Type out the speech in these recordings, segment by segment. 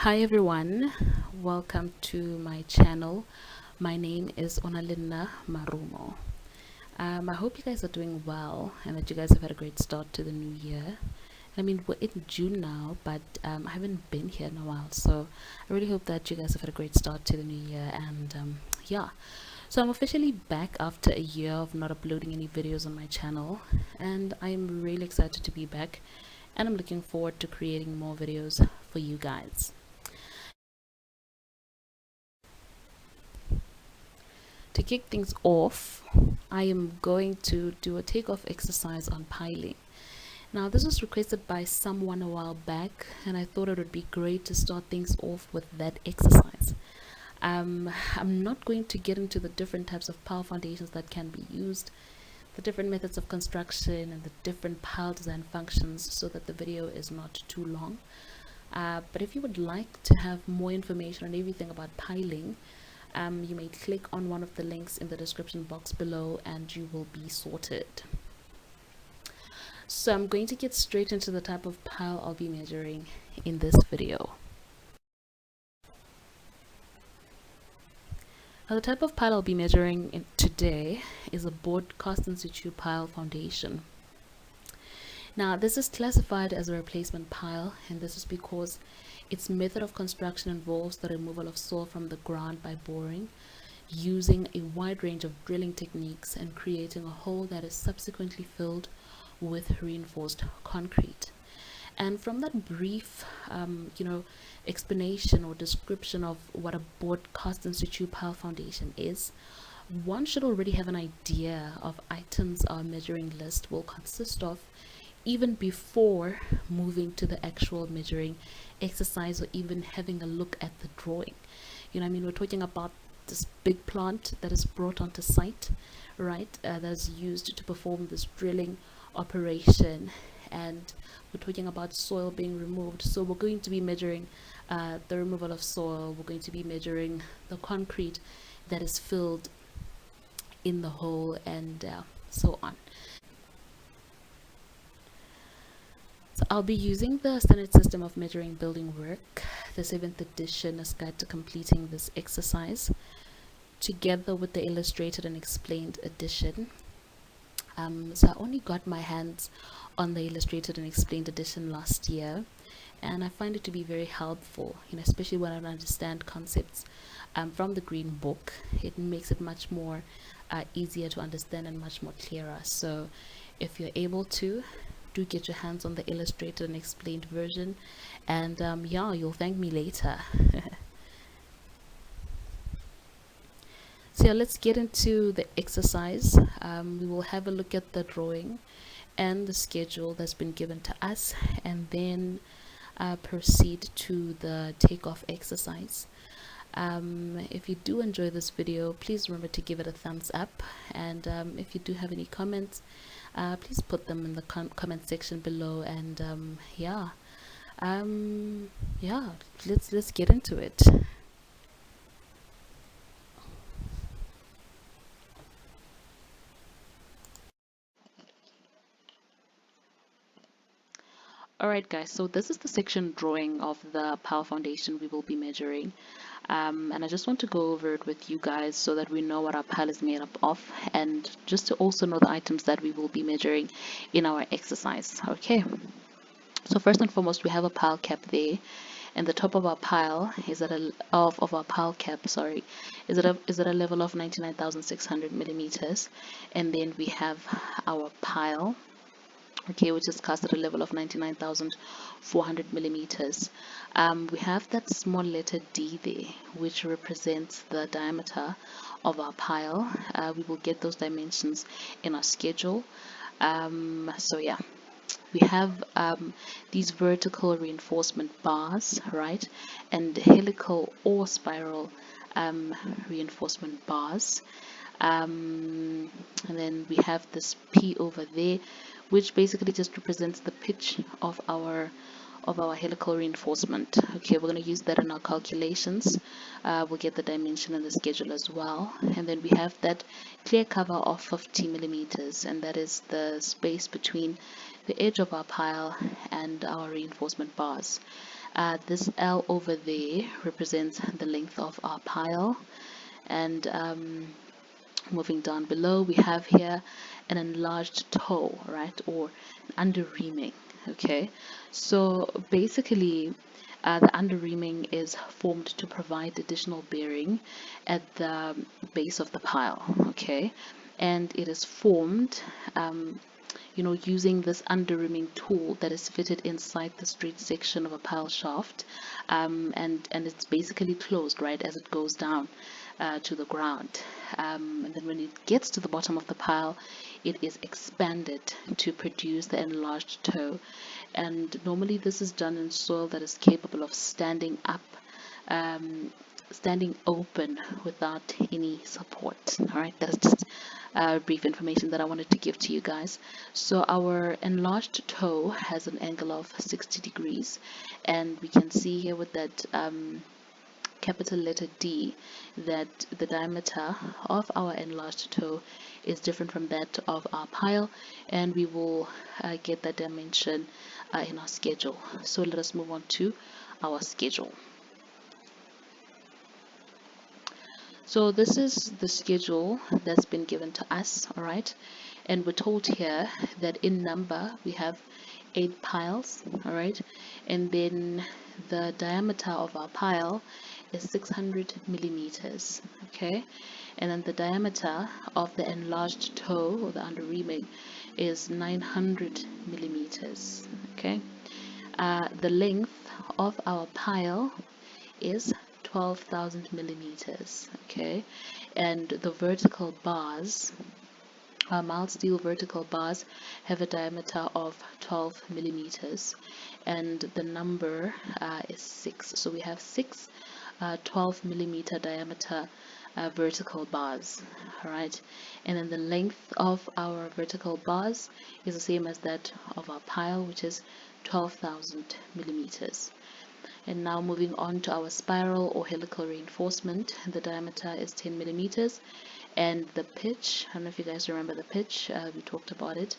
Hi everyone, welcome to my channel. My name is Onalinda Marumo. I hope you guys are doing well and that you guys have had a great start to the new year. I mean, we're in June now, but I haven't been here in a while, so I really hope that you guys have had a great start to the new year. And yeah, so I'm officially back after a year of not uploading any videos on my channel, and I'm really excited to be back, and I'm looking forward to creating more videos for you guys. To kick things off, I am going to do a takeoff exercise on piling. Now, this was requested by someone a while back, and I thought it would be great to start things off with that exercise. I'm not going to get into the different types of pile foundations that can be used, the different methods of construction, and the different pile design functions, so that the video is not too long. But if you would like to have more information on everything about piling, you may click on one of the links in the description box below and you will be sorted. So I'm going to get straight into the type of pile I'll be measuring in this video. Now, the type of pile I'll be measuring today is a board cast in situ pile foundation. Now, this is classified as a replacement pile, and this is because its method of construction involves the removal of soil from the ground by boring, using a wide range of drilling techniques and creating a hole that is subsequently filled with reinforced concrete. And from that brief, explanation or description of what a board cast in situ pile foundation is, one should already have an idea of items our measuring list will consist of, even before moving to the actual measuring exercise or even having a look at the drawing. We're talking about this big plant that is brought onto site, right? That is used to perform this drilling operation, and we're talking about soil being removed. So we're going to be measuring the removal of soil. We're going to be measuring the concrete that is filled in the hole, and so on. So I'll be using the standard system of measuring building work, the 7th edition as guide to completing this exercise, together with the illustrated and explained edition. So I only got my hands on the illustrated and explained edition last year, and I find it to be very helpful, especially when I don't understand concepts from the green book. It makes it much more easier to understand and much more clearer. So if you're able to, do get your hands on the illustrated and explained version, and yeah, you'll thank me later. So yeah, let's get into the exercise. We will have a look at the drawing and the schedule that's been given to us, and then proceed to the takeoff exercise. If you do enjoy this video, please remember to give it a thumbs up, and if you do have any comments, please put them in the comment section below. And yeah, let's get into it. Alright guys, so this is the section drawing of the pile foundation we will be measuring, and I just want to go over it with you guys so that we know what our pile is made up of, and just to also know the items that we will be measuring in our exercise. Okay, so first and foremost, we have a pile cap there, and the top of our pile is at of our pile cap, sorry, is at a level of 99,600 millimeters, and then we have our pile, okay, which is cast at a level of 99,400 millimeters. We have that small letter D there, which represents the diameter of our pile. We will get those dimensions in our schedule. So yeah, we have these vertical reinforcement bars, right, and helical or spiral reinforcement bars. And then we have this P over there, which basically just represents the pitch of our helical reinforcement. Okay, we're going to use that in our calculations. We'll get the dimension and the schedule as well. And then we have that clear cover of 50 millimeters, and that is the space between the edge of our pile and our reinforcement bars. This L over there represents the length of our pile, and moving down below, we have here an enlarged toe, right, or under-reaming. Okay, so basically, the under-reaming is formed to provide additional bearing at the base of the pile. Okay, and it is formed using this under-reaming tool that is fitted inside the straight section of a pile shaft, and it's basically closed right as it goes down to the ground. And then when it gets to the bottom of the pile, it is expanded to produce the enlarged toe. And normally this is done in soil that is capable of standing up, standing open without any support. All right, that is just brief information that I wanted to give to you guys. So our enlarged toe has an angle of 60 degrees, and we can see here with that capital letter D that the diameter of our enlarged toe is different from that of our pile, and we will get that dimension in our schedule. So let us move on to our schedule. So this is the schedule that's been given to us, all right? And we're told here that in number we have 8 piles, all right? And then the diameter of our pile is 600 millimeters, okay? And then the diameter of the enlarged toe or the under-reaming is 900 millimeters, okay? The length of our pile is 12,000 millimeters, okay? And the vertical bars, mild steel vertical bars, have a diameter of 12 millimeters, and the number is 6. So we have 6 12 millimeter diameter vertical bars, all right? And then the length of our vertical bars is the same as that of our pile, which is 12,000 millimeters. And now moving on to our spiral or helical reinforcement, the diameter is 10 millimeters, and the pitch, I don't know if you guys remember the pitch, we talked about it,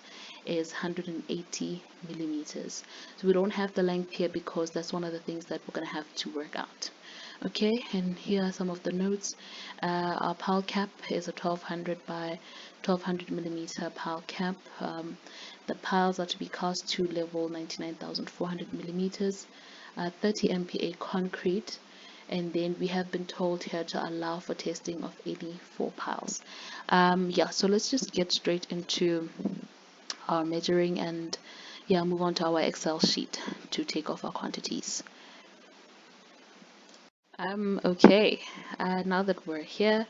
is 180 millimeters. So we don't have the length here because that's one of the things that we're going to have to work out. Okay, and here are some of the notes. Our pile cap is a 1200 by 1200 millimeter pile cap. The piles are to be cast to level 99,400 millimeters, 30 MPa concrete, and then we have been told here to allow for testing of 84 piles. Yeah, so let's just get straight into our measuring and move on to our Excel sheet to take off our quantities. Okay, now that we're here,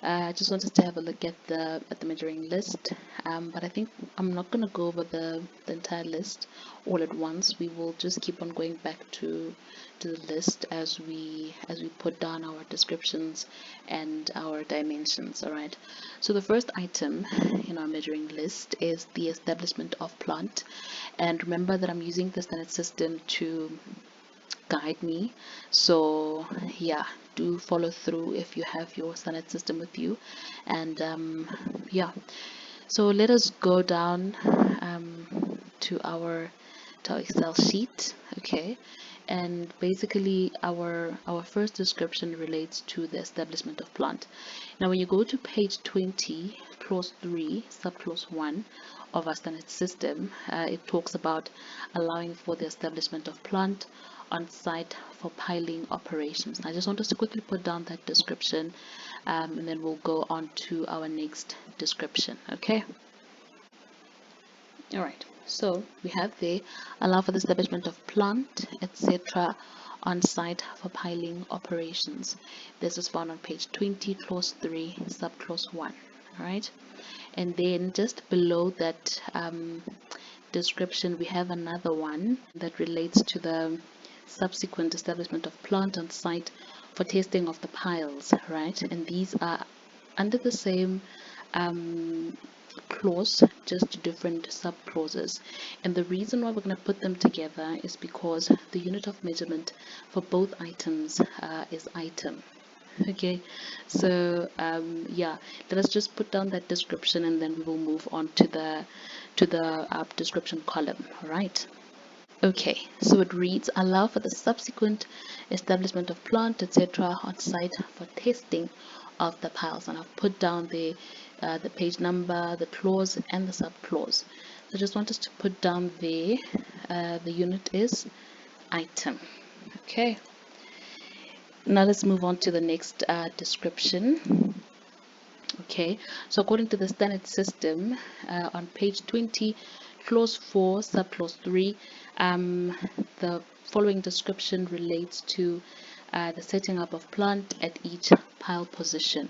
I just wanted to have a look at the measuring list, but I think I'm not going to go over the entire list all at once. We will just keep on going back to the list as we put down our descriptions and our dimensions. All right, so the first item in our measuring list is the establishment of plant, and remember that I'm using the standard system to guide me, so yeah, do follow through if you have your standard system with you. And yeah, so let us go down to our Excel sheet. Okay, and basically our first description relates to the establishment of plant. Now when you go to page 20, clause 3, subclause 1 of our standard system, it talks about allowing for the establishment of plant on site for piling operations. I just want us to quickly put down that description, and then we'll go on to our next description. Okay, all right, so we have there allow for the establishment of plant, etc., on site for piling operations. This is found on page 20, clause 3, subclause 1. All right, and then just below that description we have another one that relates to the subsequent establishment of plant on site for testing of the piles, right? And these are under the same clause, just different sub clauses. And the reason why we're going to put them together is because the unit of measurement for both items is item. Okay, so yeah, let us just put down that description and then we will move on to the description column. All right. Okay, so it reads, allow for the subsequent establishment of plant, etc. on site for testing of the piles. And I've put down the page number, the clause, and the subclause. So I just want us to put down there, the unit is item. Okay, now let's move on to the next description. Okay, so according to the standard system, on page 20, clause 4, subclause 3, the following description relates to the setting up of plant at each pile position.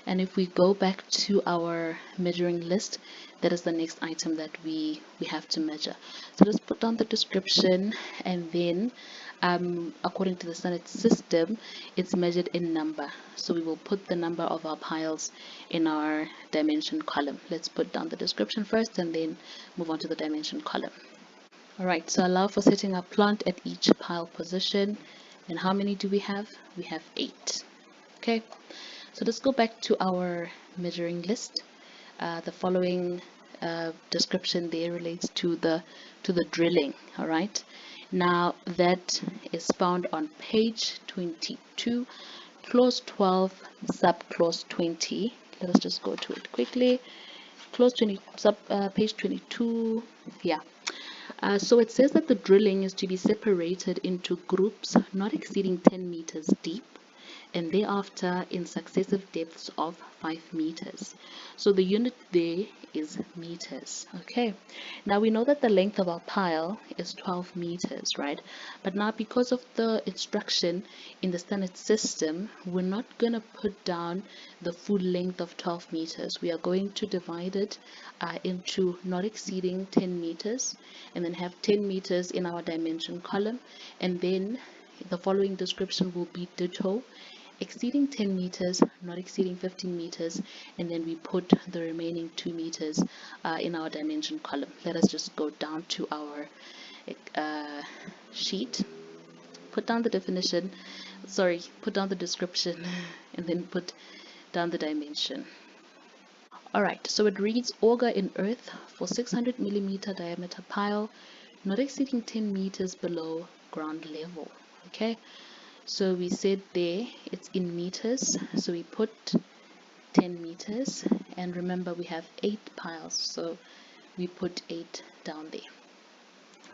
And if we go back to our measuring list, that is the next item that we have to measure. So let's put down the description, and then according to the standard system, it's measured in number. So we will put the number of our piles in our dimension column. Let's put down the description first and then move on to the dimension column. Alright, so allow for setting up plant at each pile position. And how many do we have? We have 8. Okay, so let's go back to our measuring list. The following description there relates to the drilling. All right, now that is found on page 22, clause 12, subclause 20. Let us just go to it quickly. Clause 20, page 22. Yeah. So it says that the drilling is to be separated into groups not exceeding 10 meters deep, and thereafter in successive depths of 5 meters. So the unit there is meters. Okay, now we know that the length of our pile is 12 meters, right? But now because of the instruction in the standard system, we're not going to put down the full length of 12 meters. We are going to divide it into not exceeding 10 meters, and then have 10 meters in our dimension column, and then the following description will be ditto, exceeding 10 meters, not exceeding 15 meters, and then we put the remaining 2 meters in our dimension column. Let us just go down to our sheet, put down the definition, put down the description, and then put down the dimension. Alright, so it reads auger in earth for 600 millimeter diameter pile, not exceeding 10 meters below ground level. Okay, so we said there it's in meters, so we put 10 meters, and remember we have 8 piles, so we put 8 down there.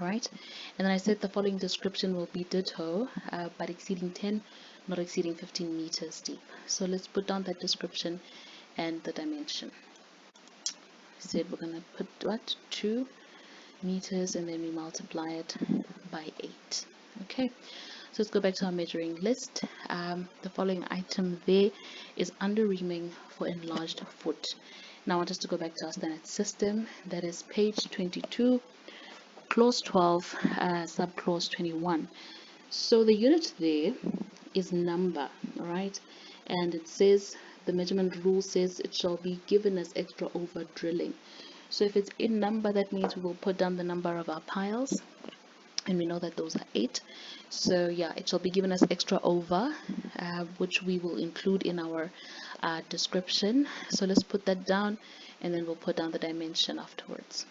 Alright, and then I said the following description will be ditto, but exceeding 10, not exceeding 15 meters deep. So let's put down that description and the dimension. I said we're going to put what? 2 meters, and then we multiply it by 8. Okay, so let's go back to our measuring list. The following item there is under-reaming for enlarged foot. Now I want us to go back to our standard system. That is page 22, clause 12, subclause 21. So the unit there is number, all right? And it says, the measurement rule says it shall be given as extra over drilling. So if it's in number, that means we will put down the number of our piles, and we know that those are 8. So yeah, it shall be given as extra over, which we will include in our description. So let's put that down, and then we'll put down the dimension afterwards.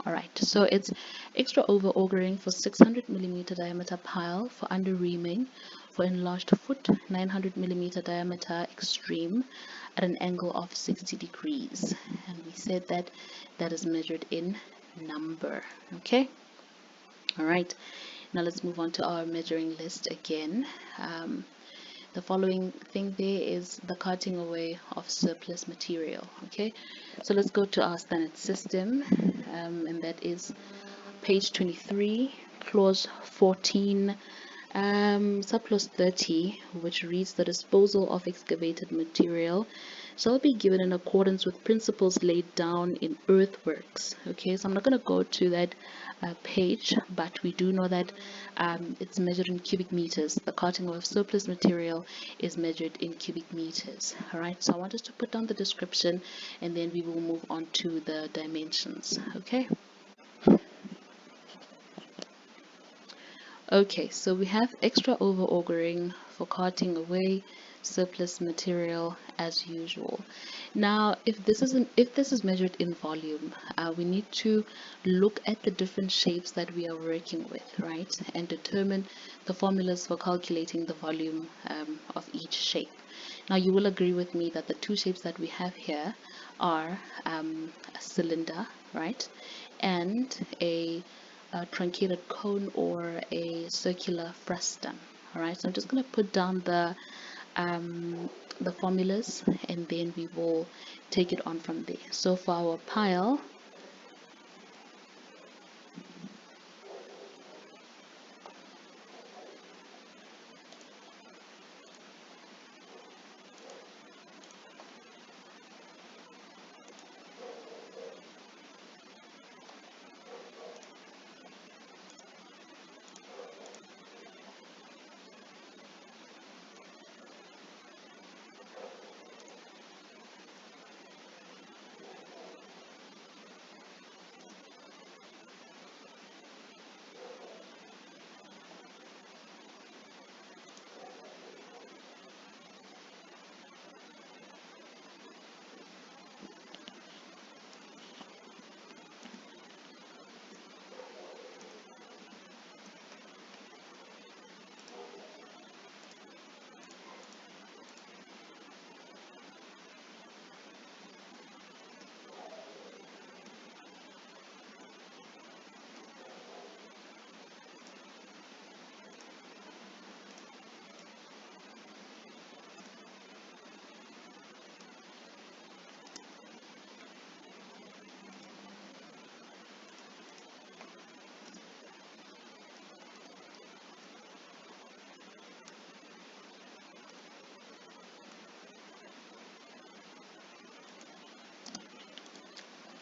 Alright, so it's extra over augering for 600 millimeter diameter pile for under-reaming for enlarged foot, 900 millimeter diameter extreme at an angle of 60 degrees. And we said that that is measured in number. Okay. Alright, now let's move on to our measuring list again. The following thing there is the carting away of surplus material. Okay, so let's go to our standard system, and that is page 23, clause 14, subclause 30, which reads the disposal of excavated material shall be given in accordance with principles laid down in earthworks. Okay, so I'm not going to go to that page, but we do know that it's measured in cubic meters. The carting of surplus material is measured in cubic meters. All right, so I want us to put down the description, and then we will move on to the dimensions. Okay, so we have extra over augering for carting away surplus material as usual. Now, if this is measured in volume, we need to look at the different shapes that we are working with, right, and determine the formulas for calculating the volume of each shape. Now, you will agree with me that the two shapes that we have here are a cylinder, right, and a truncated cone or a circular frustum. All right, so I'm just going to put down um, the formulas and then we will take it on from there. So for our pile,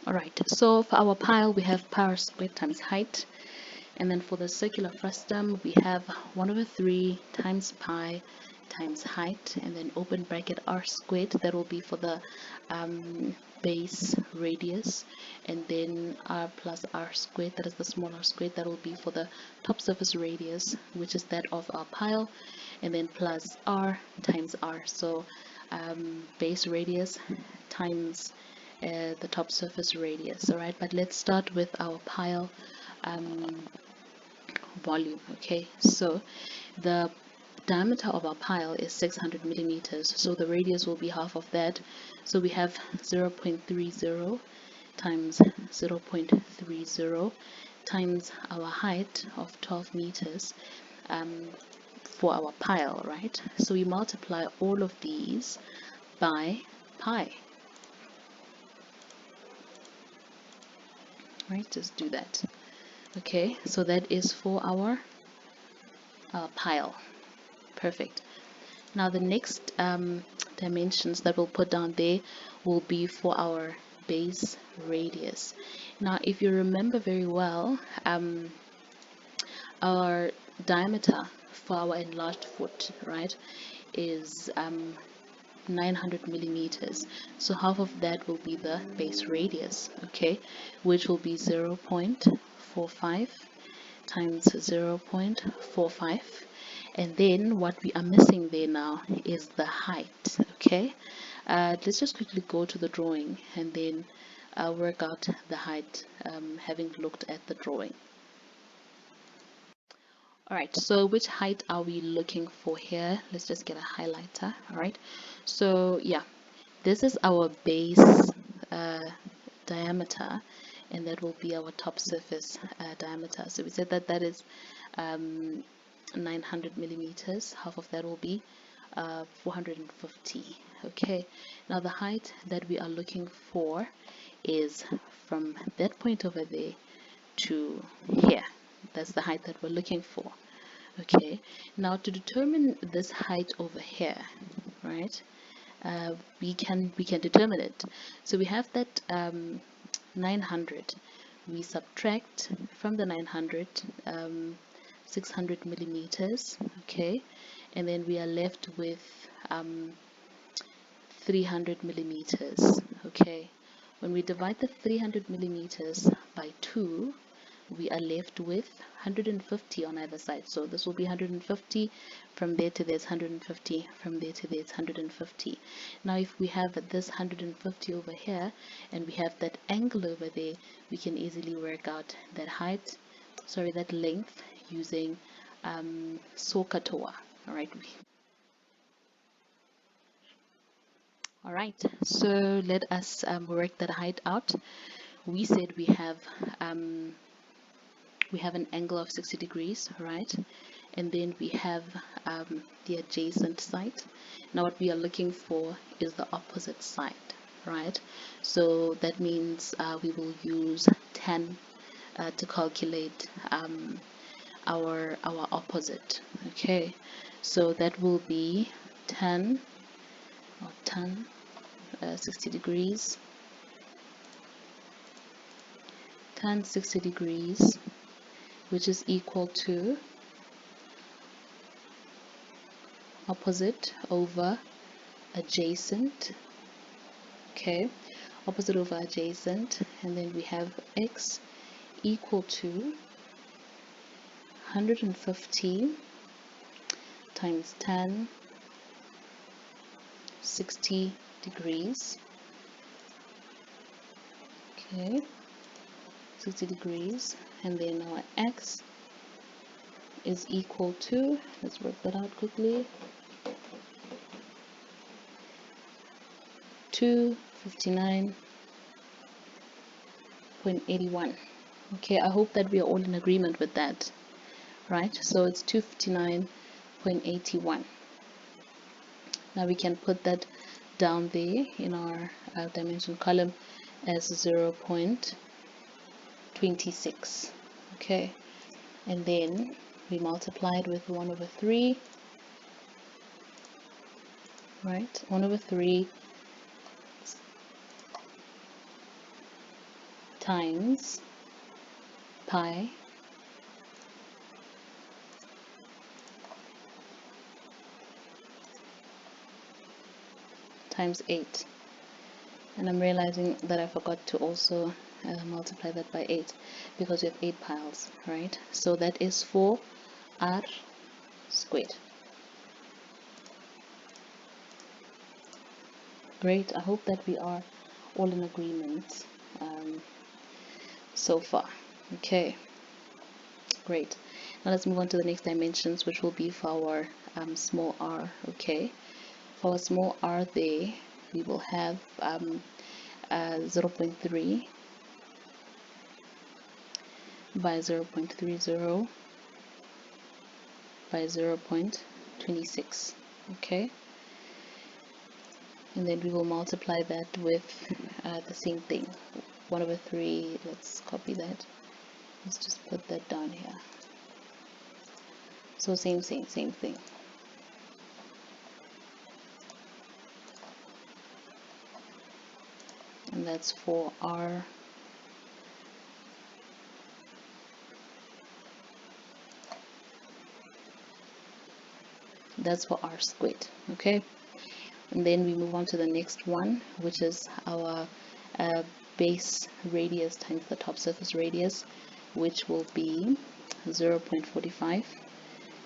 all right, so for our pile, we have pi r squared times height. And then for the circular frustum, we have 1 over 3 times pi times height, and then open bracket r squared, that will be for the base radius, and then r plus r squared, that is the small r squared, that will be for the top surface radius, which is that of our pile, and then plus r times r. So base radius times the top surface radius. All right, but let's start with our pile volume. Okay, so the diameter of our pile is 600 millimeters, so the radius will be half of that. So we have 0.30 times 0.30 times our height of 12 meters for our pile, right? So we multiply all of these by pi, right? Just do that. Okay, so that is for our pile. Perfect. Now the next dimensions that we'll put down there will be for our base radius. Now if you remember very well, our diameter for our enlarged foot, right, is 900 millimeters. So half of that will be the base radius, okay, which will be 0.45 times 0.45, and then what we are missing there now is the height. Okay, let's just quickly go to the drawing and then work out the height, having looked at the drawing. All right, so which height are we looking for here? Let's just get a highlighter. All right, so yeah, this is our base diameter, and that will be our top surface diameter. So we said that that is 900 millimeters. Half of that will be 450. Okay, now the height that we are looking for is from that point over there to here. That's the height that we're looking for. Okay, now to determine this height over here, right, we can determine it. So we have that 900. We subtract from the 900 600 millimeters. Okay, and then we are left with 300 millimeters. Okay, when we divide the 300 millimeters by 2, we are left with 150 on either side. So this will be 150, from there to there's 150, from there to there's 150. Now if we have this 150 over here and we have that angle over there, we can easily work out that that length using SOHCAHTOA. All right, so let us work that height out. We said we have an angle of 60 degrees, right? And then we have the adjacent side. Now what we are looking for is the opposite side, right? So that means we will use 10 to calculate our opposite. Okay, so that will be 10 60 degrees, tan 60 degrees, which is equal to opposite over adjacent. Okay, opposite over adjacent, and then we have x equal to 150 times tan 60 degrees. Okay, 60 degrees, and then our x is equal to, let's work that out quickly, 259.81. Okay, I hope that we are all in agreement with that, right? So it's 259.81. Now we can put that down there in our dimension column as 0.26. Okay, and then we multiply it with 1 over 3, right? 1 over 3 times pi times 8. And I'm realizing that I forgot to also multiply that by 8 because we have 8 piles, right? So that is 4r squared. Great, I hope that we are all in agreement so far. Okay, great. Now let's move on to the next dimensions, which will be for our small r. Okay, for a small r there, we will have 0.3 by 0.30 by 0.26. Okay, and then we will multiply that with the same thing, 1 over 3. Let's copy that, let's just put that down here. So same thing, and that's for r squared. Okay, and then we move on to the next one, which is our base radius times the top surface radius, which will be 0.45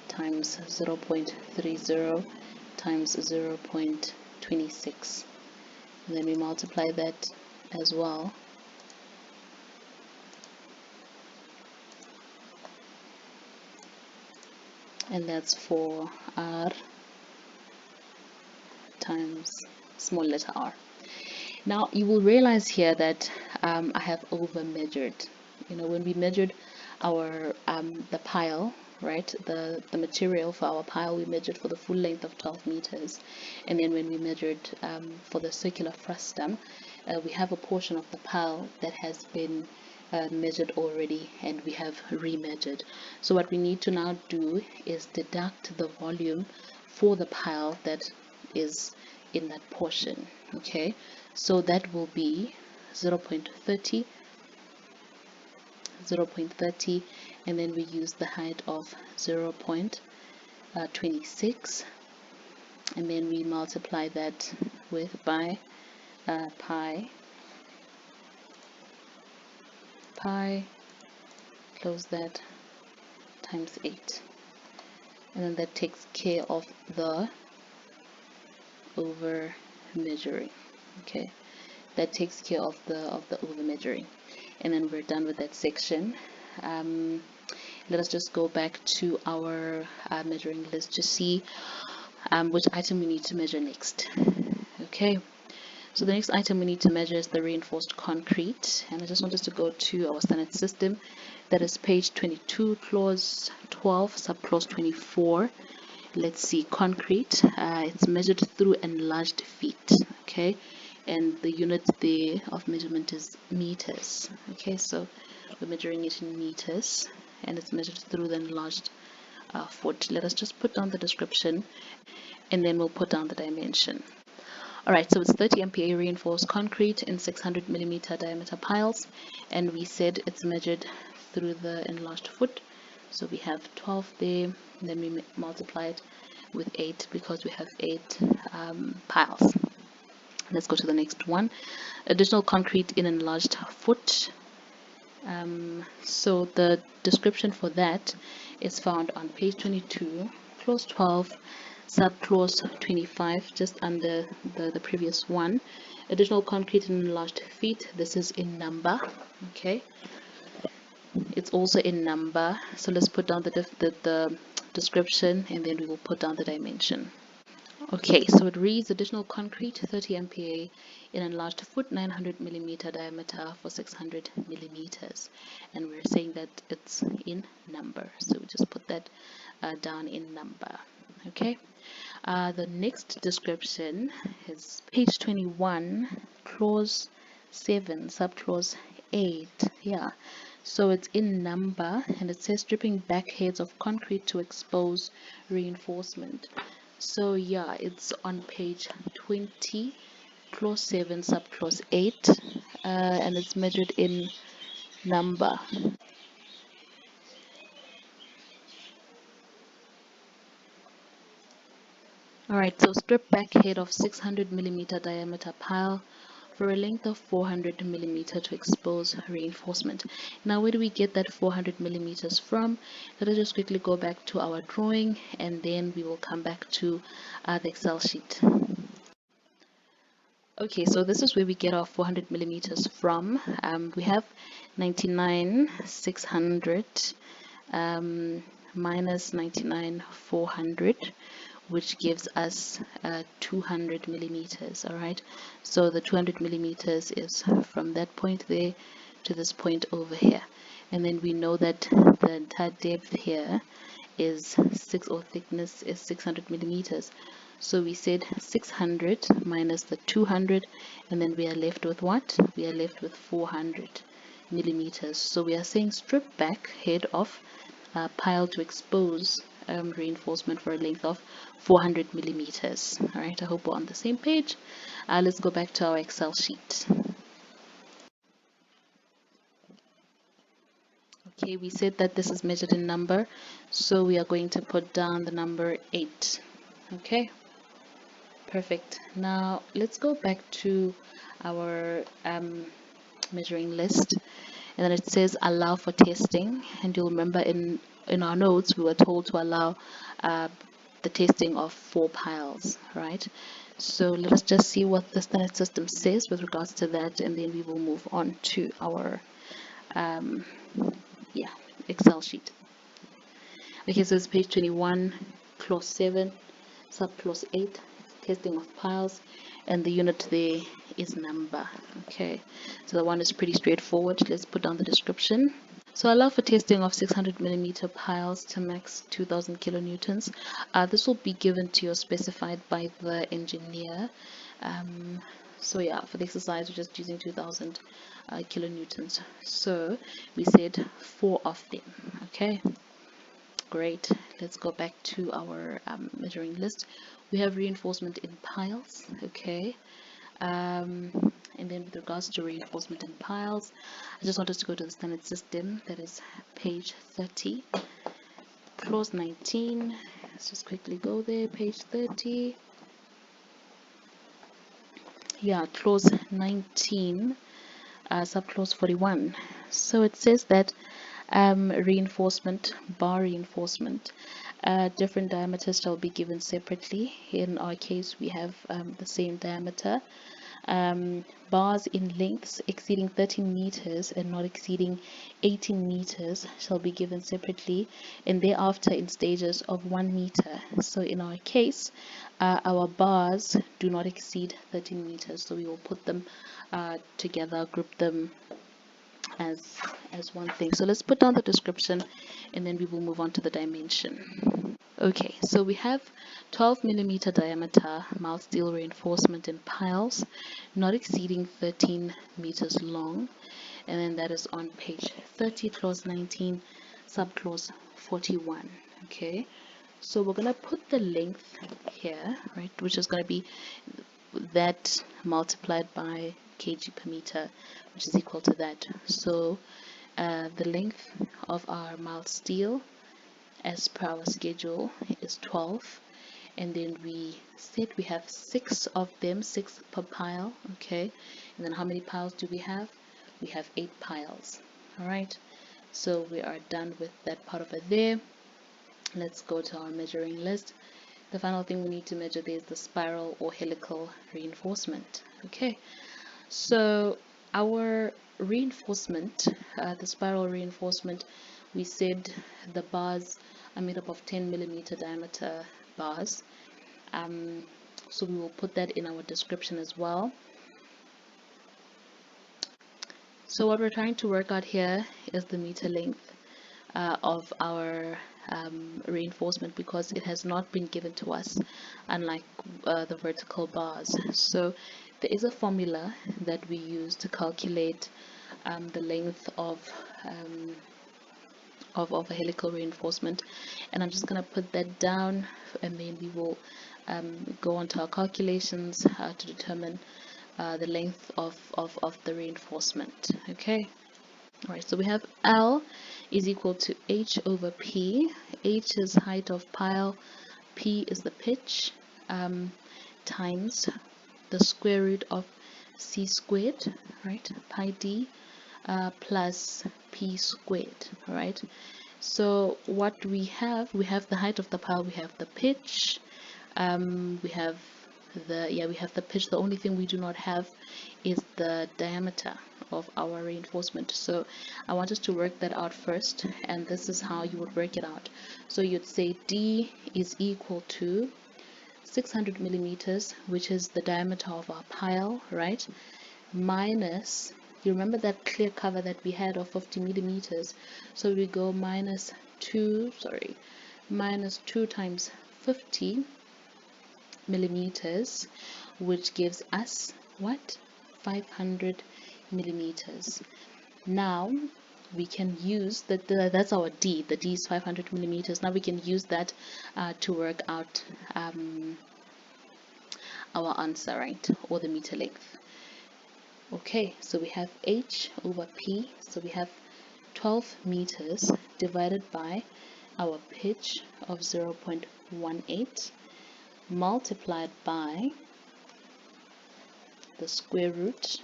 times 0.30 times 0.26, and then we multiply that as well, and that's for r times small letter r. Now you will realize here that I have over measured. When we measured our the pile, right, the material for our pile, we measured for the full length of 12 meters, and then when we measured for the circular frustum, we have a portion of the pile that has been measured already, and we have remeasured. So what we need to now do is deduct the volume for the pile that is in that portion. Okay, so that will be 0.30, and then we use the height of 0.26, and then we multiply that with by pi. close that, times 8, and then that takes care of the over measuring. Okay, that takes care of the over measuring, and then we're done with that section. Let us just go back to our measuring list to see which item we need to measure next. Okay, so the next item we need to measure is the reinforced concrete, and I just want us to go to our standard system. That is page 22, clause 12, subclause 24. Let's see, concrete, it's measured through enlarged feet. Okay, and the unit there of measurement is meters. Okay, so we're measuring it in meters, and it's measured through the enlarged foot. Let us just put down the description, and then we'll put down the dimension. Alright, so it's 30 MPa reinforced concrete in 600 millimeter diameter piles, and we said it's measured through the enlarged foot. So we have 12 there, and then we multiply it with 8 because we have 8 piles. Let's go to the next one. Additional concrete in enlarged foot. So the description for that is found on page 22, clause 12, subclause 25, just under the previous one. Additional concrete in enlarged feet. This is in number. Okay, it's also in number. So let's put down the description, and then we will put down the dimension. Okay, so it reads additional concrete 30 MPa in enlarged foot, 900 millimeter diameter for 600 millimeters, and we're saying that it's in number, so we just put that down in number. Okay, the next description is page 21, clause 7, subclause 8. Yeah, so it's in number, and it says stripping back heads of concrete to expose reinforcement. So yeah, it's on page 20, clause 7, subclause 8, and it's measured in number. Alright, so strip back head of 600 millimeter diameter pile for a length of 400 millimeter to expose reinforcement. Now, where do we get that 400 millimeters from? Let us just quickly go back to our drawing, and then we will come back to the Excel sheet. Okay, so this is where we get our 400 millimeters from. We have 99,600 minus 99,400, which gives us 200 millimeters. All right, so the 200 millimeters is from that point there to this point over here, and then we know that the entire depth here is thickness is 600 millimeters. So we said 600 minus the 200, and then we are left with what? We are left with 400 millimeters. So we are saying strip back head of pile to expose reinforcement for a length of 400 millimeters. All right, I hope we're on the same page. Let's go back to our Excel sheet. Okay, we said that this is measured in number, so we are going to put down the number 8. Okay, perfect. Now let's go back to our measuring list, and then it says allow for testing, and you'll remember in our notes we were told to allow the testing of 4 piles, right? So let us just see what the standard system says with regards to that, and then we will move on to our Excel sheet. Okay, so it's page 21, clause 7, subclause 8, testing of piles, and the unit there is number. Okay, so the one is pretty straightforward. Let's put down the description. So allow for testing of 600 millimeter piles to max 2000 kilonewtons. This will be given to you or specified by the engineer. So yeah, for the exercise we're just using 2000 kilonewtons. So we said 4 of them. Okay, great. Let's go back to our measuring list. We have reinforcement in piles. Okay, and then with regards to reinforcement in piles, I just want us to go to the standard system. That is page 30, clause 19. Let's just quickly go there. Page 30. Yeah, clause 19, subclause 41. So it says that Reinforcement, bar reinforcement. Different diameters shall be given separately. In our case, we have the same diameter. Bars in lengths exceeding 13 meters and not exceeding 18 meters shall be given separately, and thereafter in stages of 1 meter. So in our case, our bars do not exceed 13 meters, so we will put them together, group them as one thing. So let's put down the description and then we will move on to the dimension. Okay, so we have 12 millimeter diameter mild steel reinforcement in piles not exceeding 13 meters long, and then that is on page 30, clause 19, subclause 41. Okay, so we're gonna put the length here, right, which is gonna be that multiplied by kg per meter, which is equal to that. So the length of our mild steel as per our schedule is 12, and then we said we have 6 of them, 6 per pile. Okay, and then how many piles do we have? We have 8 piles. All right, so we are done with that part over there. Let's go to our measuring list. The final thing we need to measure there is the spiral or helical reinforcement. Okay, so our reinforcement, the spiral reinforcement, we said the bars are made up of 10 millimeter diameter bars. So we will put that in our description as well. So what we're trying to work out here is the meter length of our reinforcement, because it has not been given to us, unlike the vertical bars. So there is a formula that we use to calculate the length of a helical reinforcement, and I'm just going to put that down, and then we will go on to our calculations to determine the length of the reinforcement. Okay, all right, so we have L is equal to H over P. H is height of pile, P is the pitch, times the square root of C squared, right, pi d, plus P squared. All right, so what we have the height of the pile, we have the pitch, we have the pitch. The only thing we do not have is the diameter of our reinforcement. So I want us to work that out first, and this is how you would work it out. So you'd say D is equal to 600 millimeters, which is the diameter of our pile, right, minus, you remember that clear cover that we had of 50 millimeters, so we go minus 2 times 50 millimeters, which gives us what, 500 millimeters. Now we can use that, that's our D. The D is 500 millimeters. Now we can use that to work out our answer, right, or the meter length. Okay, so we have H over P, so we have 12 meters divided by our pitch of 0.18 multiplied by the square root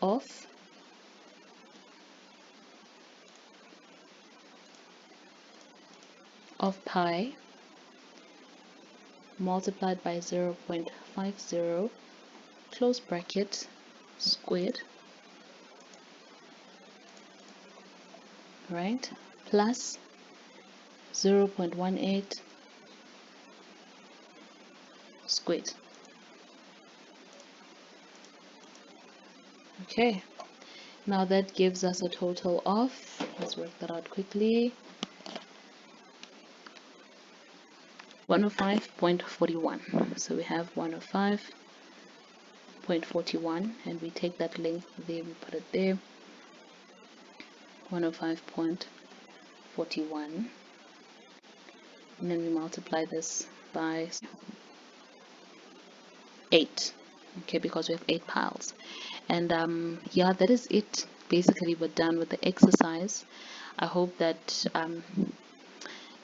of pi multiplied by 0.50 close bracket squared, right, plus 0.18 squared. Okay, now that gives us a total of, let's work that out quickly, 105.41. So we have 105.41, and we take that length there, we put it there, 105.41, and then we multiply this by 8, okay, because we have 8 piles. And yeah, that is it. Basically, we're done with the exercise. I hope that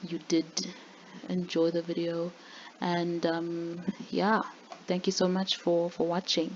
you did enjoy the video, and yeah, thank you so much for watching.